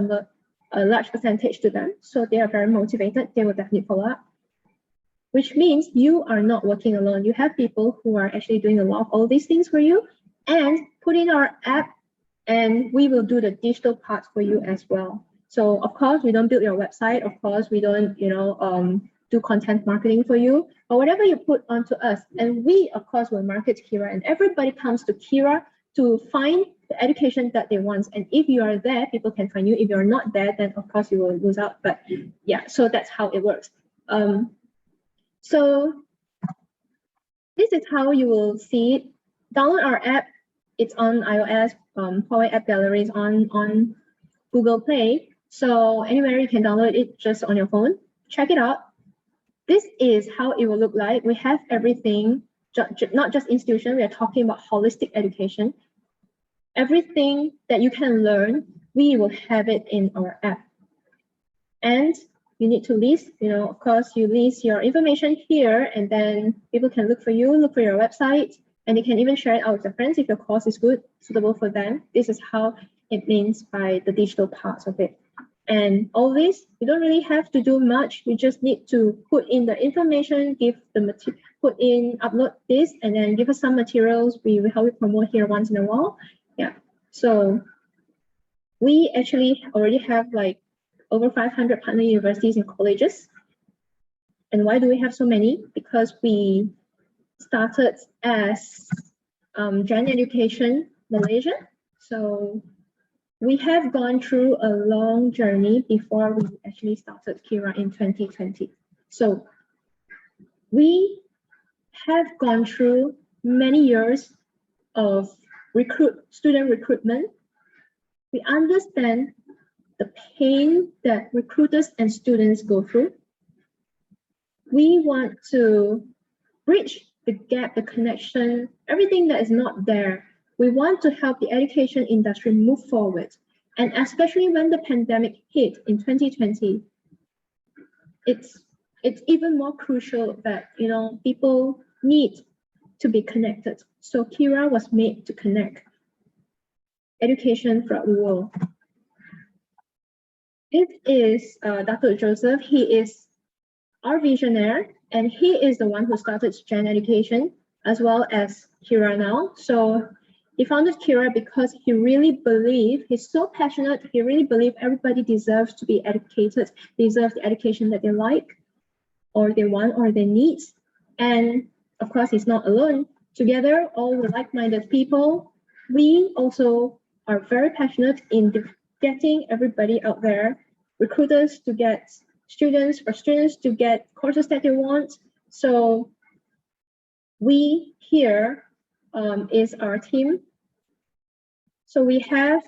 percentage to them. So they are very motivated. They will definitely follow up, which means you are not working alone. You have people who are actually doing a lot of all these things for you, and put in our app, and we will do the digital part for you as well. So of course, we don't build your website. Of course, we don't, do content marketing for you, or whatever you put onto us. And we, of course, will market QERA, and everybody comes to QERA to find the education that they want. And if you are there, people can find you. If you're not there, then of course you will lose out. But yeah, so that's how it works. So this is how you will see it. Download our app. It's on iOS, Huawei App Gallery is on Google Play. So anywhere you can download it just on your phone. Check it out. This is how it will look like. We have everything, not just institution. We are talking about holistic education. Everything that you can learn, we will have it in our app. And you need to list, of course, you list your information here, and then people can look for you, look for your website, and they can even share it out with their friends if your course is good, suitable for them. This is how it means by the digital parts of it. And all this, you don't really have to do much. You just need to put in the information, give the material, upload this, and then give us some materials. We will help you promote here once in a while. Yeah. So we actually already have like over 500 partner universities and colleges. And why do we have so many? Because we started as Gen Education Malaysia. So we have gone through a long journey before we actually started QERA in 2020. So we have gone through many years of student recruitment. We understand the pain that recruiters and students go through. We want to bridge the gap, the connection, everything that is not there. We want to help the education industry move forward. And especially when the pandemic hit in 2020, it's even more crucial that people need to be connected. So QERA was made to connect. education throughout the world. It is Dr. Joseph. He is our visionary, and he is the one who started Gen Education as well as QERA now. So he founded QERA because he really believed, he's so passionate, he really believed everybody deserves to be educated, deserves the education that they like, or they want, or they need. And of course, he's not alone. Together, all the like-minded people, we also are very passionate in getting everybody out there, recruiters to get students, for students to get courses that they want. So we here is our team. So we have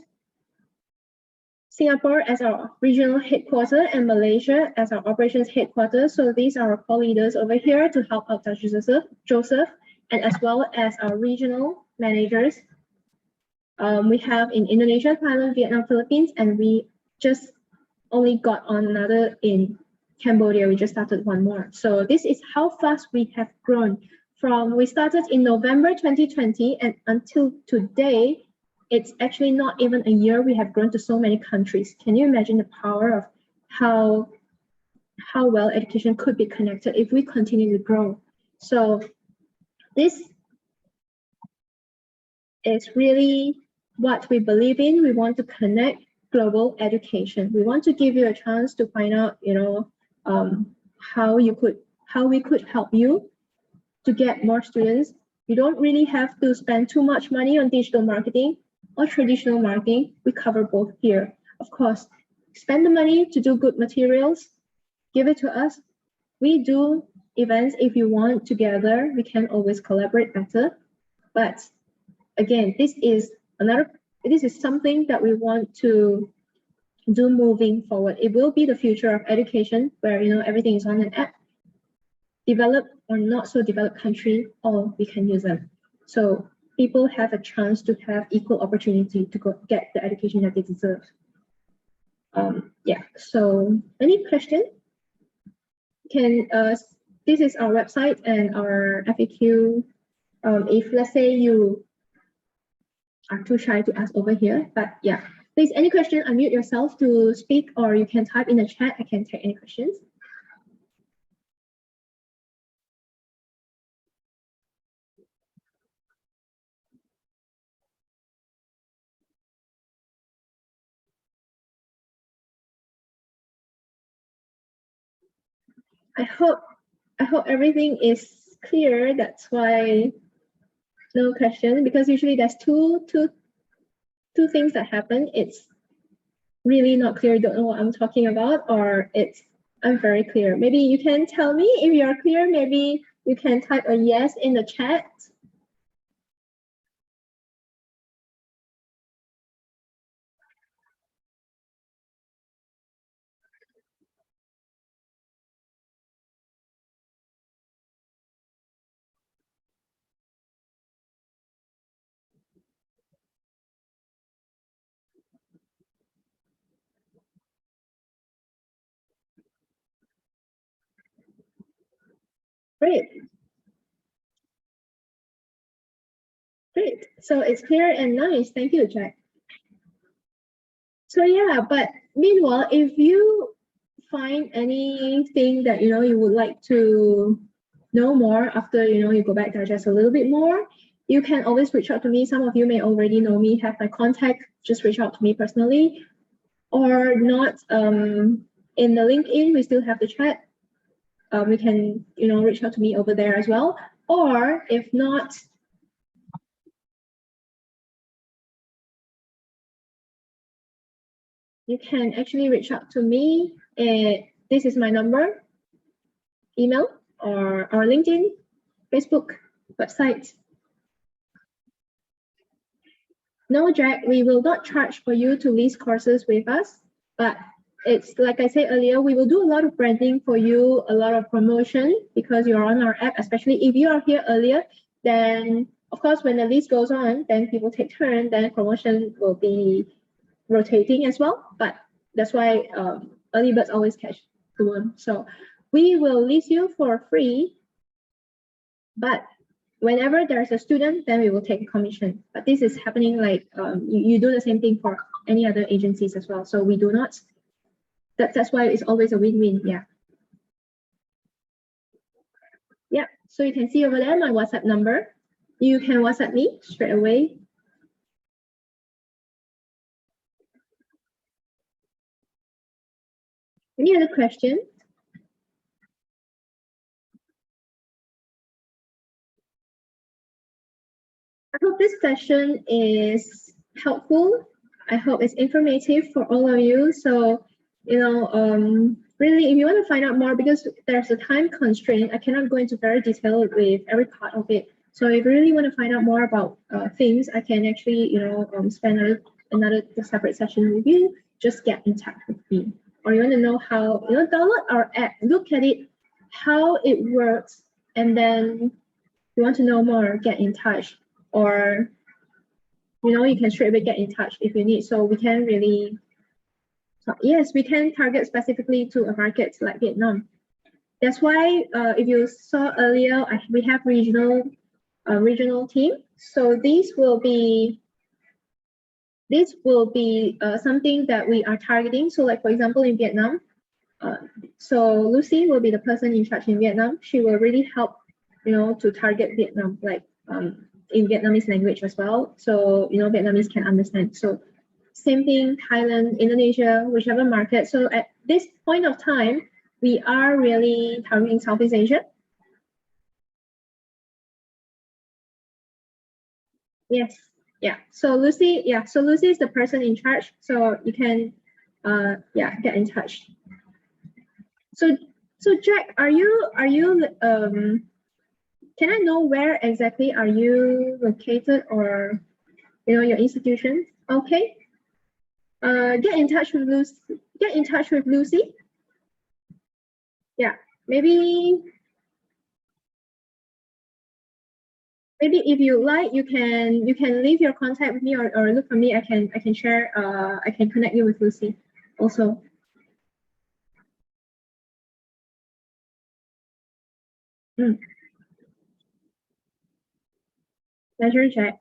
Singapore as our regional headquarters and Malaysia as our operations headquarters. So these are our core leaders over here to help out Dr. Joseph, and as well as our regional managers. We have in Indonesia, Thailand, Vietnam, Philippines, and we just only got on another in Cambodia. We just started one more. So this is how fast we have grown. We started in November 2020, and until today, it's actually not even a year, we have grown to so many countries. Can you imagine the power of how well education could be connected if we continue to grow? So this is really what we believe in. We want to connect global education. We want to give you a chance to find out, how we could help you to get more students. You don't really have to spend too much money on digital marketing or traditional marketing. We cover both here. Of course, spend the money to do good materials, give it to us. We do events if you want together. We can always collaborate better. But again, this is something that we want to do moving forward. It will be the future of education where everything is on an app. Developed or not so developed country, all we can use them. So people have a chance to have equal opportunity to get the education that they deserve. Yeah, so any question? This is our website and our FAQ. If let's say you are too shy to ask over here, but yeah, please, any question, unmute yourself to speak, or you can type in the chat. I can take any questions. I hope everything is clear. That's why no question, because usually there's two things that happen. It's really not clear, don't know what I'm talking about, or I'm very clear. Maybe you can tell me if you're clear. Maybe you can type a yes in the chat. Great. Great. So it's clear and nice. Thank you, Jack. So yeah, but meanwhile, if you find anything that you would like to know more after you go back, digest a little bit more, you can always reach out to me. Some of you may already know me, have my contact, just reach out to me personally, or not. In the LinkedIn, we still have the chat. We can reach out to me over there as well, or if not, you can actually reach out to me. This is my number, email, or our LinkedIn, Facebook, website. No, Jack, we will not charge for you to list courses with us, but it's like I said earlier, we will do a lot of branding for you, a lot of promotion, because you're on our app, especially if you are here earlier, then of course, when the list goes on, then people take turn, then promotion will be rotating as well. But that's why early birds always catch the one. So we will list you for free, but whenever there's a student, then we will take a commission. But this is happening like you do the same thing for any other agencies as well. So we do not. That's why it's always a win-win. Yeah. Yeah. So you can see over there my WhatsApp number. You can WhatsApp me straight away. Any other questions? I hope this session is helpful. I hope it's informative for all of you. So, really, if you want to find out more, because there's a time constraint, I cannot go into very detail with every part of it. So if you really want to find out more about things, I can actually, spend another separate session with you. Just get in touch with me. Or you want to know how, download our app, look at it, how it works, and then you want to know more, get in touch. Or, you can straight away get in touch if you need. So we can really, yes, we can target specifically to a market like Vietnam. That's why if you saw earlier, we have regional team. So this will be something that we are targeting. So like, for example, in Vietnam, so Lucy will be the person in charge in Vietnam. She will really help, to target Vietnam, like in Vietnamese language as well. So, Vietnamese can understand. So same thing, Thailand, Indonesia, whichever market. So at this point of time, we are really targeting Southeast Asia. Yes. Yeah. So Lucy is the person in charge. So you can, get in touch. So Jack, are you can I know where exactly are you located, or your institution? Okay. Get in touch with Lucy. Yeah. Maybe if you like, you can leave your contact with me, or look for me. I can share. I can connect you with Lucy also. Pleasure, Jack.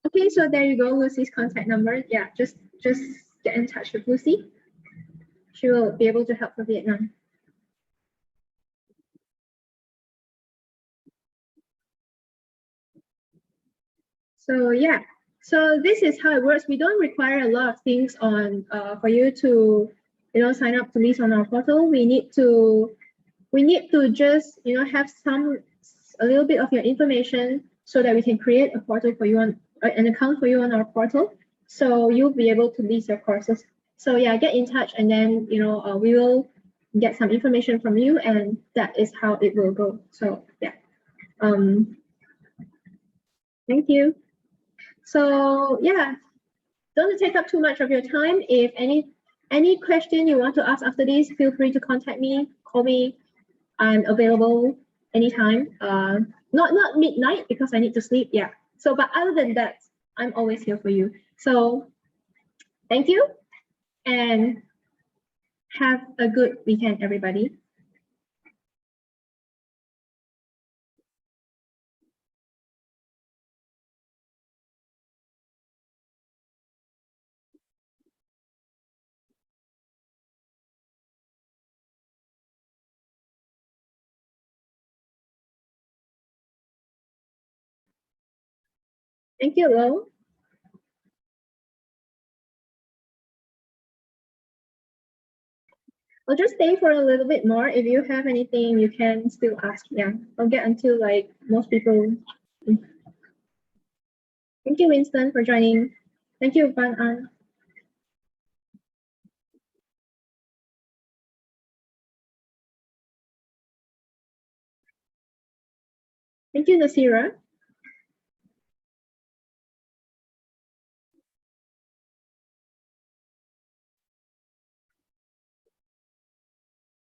Okay, so there you go, Lucy's contact number. Yeah, just get in touch with Lucy. She will be able to help for Vietnam. So yeah, so this is how it works. We don't require a lot of things on for you to sign up to list on our portal. We need to just have a little bit of your information so that we can create a portal for you on an account for you on our portal. So you'll be able to list your courses. So yeah, get in touch, and then we will get some information from you, and that is how it will go. So yeah, thank you. So yeah, don't take up too much of your time. If any question you want to ask after this, feel free to contact me, call me. I'm available anytime. Not midnight because I need to sleep. Yeah. So, but other than that, I'm always here for you. So thank you, and have a good weekend, everybody. Thank you, Lo. I'll just stay for a little bit more. If you have anything, you can still ask. Yeah, I'll get until like most people. Thank you, Winston, for joining. Thank you, Van An. Thank you, Nasira.